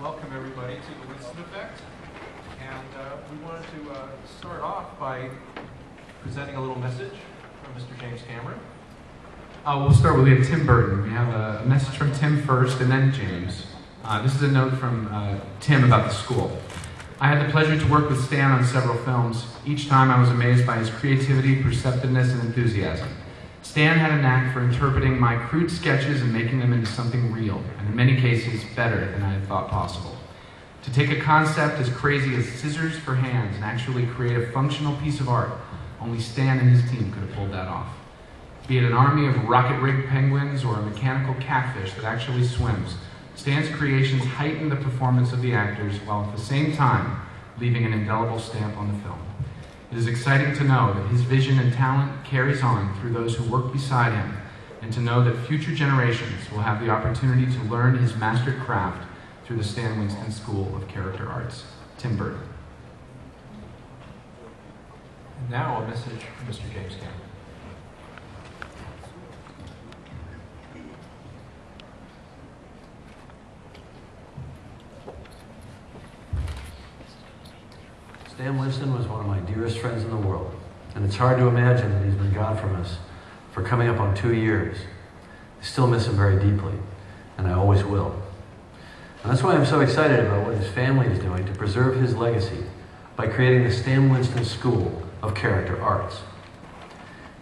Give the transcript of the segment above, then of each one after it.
Welcome everybody to the Winston Effect. And we wanted to start off by presenting a little message from Mr. James Cameron. We'll start with, we have Tim Burton. We have a message from Tim first and then James. This is a note from Tim about the school. I had the pleasure to work with Stan on several films. Each time I was amazed by his creativity, perceptiveness, and enthusiasm. Stan had a knack for interpreting my crude sketches and making them into something real, and in many cases, better than I had thought possible. To take a concept as crazy as scissors for hands and actually create a functional piece of art, only Stan and his team could have pulled that off. Be it an army of rocket-rigged penguins or a mechanical catfish that actually swims, Stan's creations heightened the performance of the actors while at the same time leaving an indelible stamp on the film. It is exciting to know that his vision and talent carries on through those who work beside him, and to know that future generations will have the opportunity to learn his mastered craft through the Stan Winston School of Character Arts. Tim Burton. And now a message from Mr. James Cameron. Stan Winston was one of my dearest friends in the world, and it's hard to imagine that he's been gone from us for coming up on 2 years. I still miss him very deeply, and I always will. And that's why I'm so excited about what his family is doing to preserve his legacy by creating the Stan Winston School of Character Arts.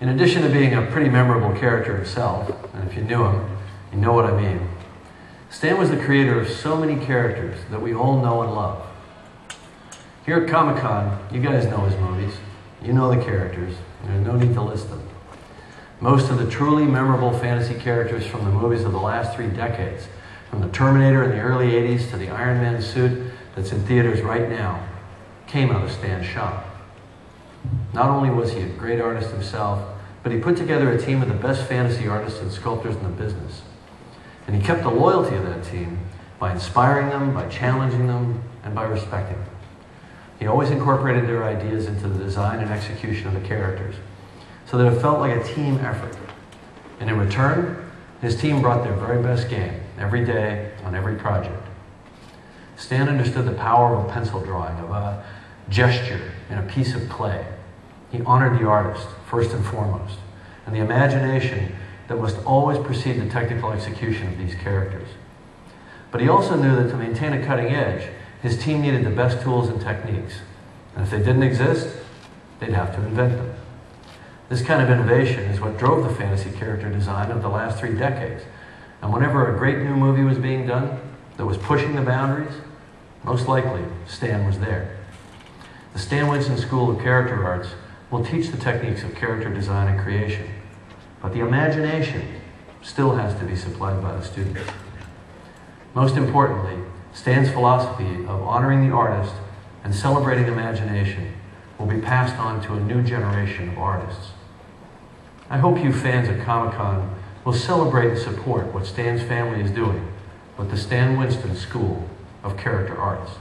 In addition to being a pretty memorable character himself, and if you knew him, you know what I mean, Stan was the creator of so many characters that we all know and love. Here at Comic-Con, you guys know his movies, you know the characters, and there's no need to list them. Most of the truly memorable fantasy characters from the movies of the last 3 decades, from the Terminator in the early 80s to the Iron Man suit that's in theaters right now, came out of Stan's shop. Not only was he a great artist himself, but he put together a team of the best fantasy artists and sculptors in the business. And he kept the loyalty of that team by inspiring them, by challenging them, and by respecting them. He always incorporated their ideas into the design and execution of the characters, so that it felt like a team effort. And in return, his team brought their very best game, every day, on every project. Stan understood the power of a pencil drawing, of a gesture in a piece of clay. He honored the artist, first and foremost, and the imagination that must always precede the technical execution of these characters. But he also knew that to maintain a cutting edge, his team needed the best tools and techniques, and if they didn't exist, they'd have to invent them. This kind of innovation is what drove the fantasy character design of the last 3 decades, and whenever a great new movie was being done that was pushing the boundaries, most likely Stan was there. The Stan Winston School of Character Arts will teach the techniques of character design and creation, but the imagination still has to be supplied by the students. Most importantly, Stan's philosophy of honoring the artist and celebrating imagination will be passed on to a new generation of artists. I hope you fans at Comic-Con will celebrate and support what Stan's family is doing with the Stan Winston School of Character Arts.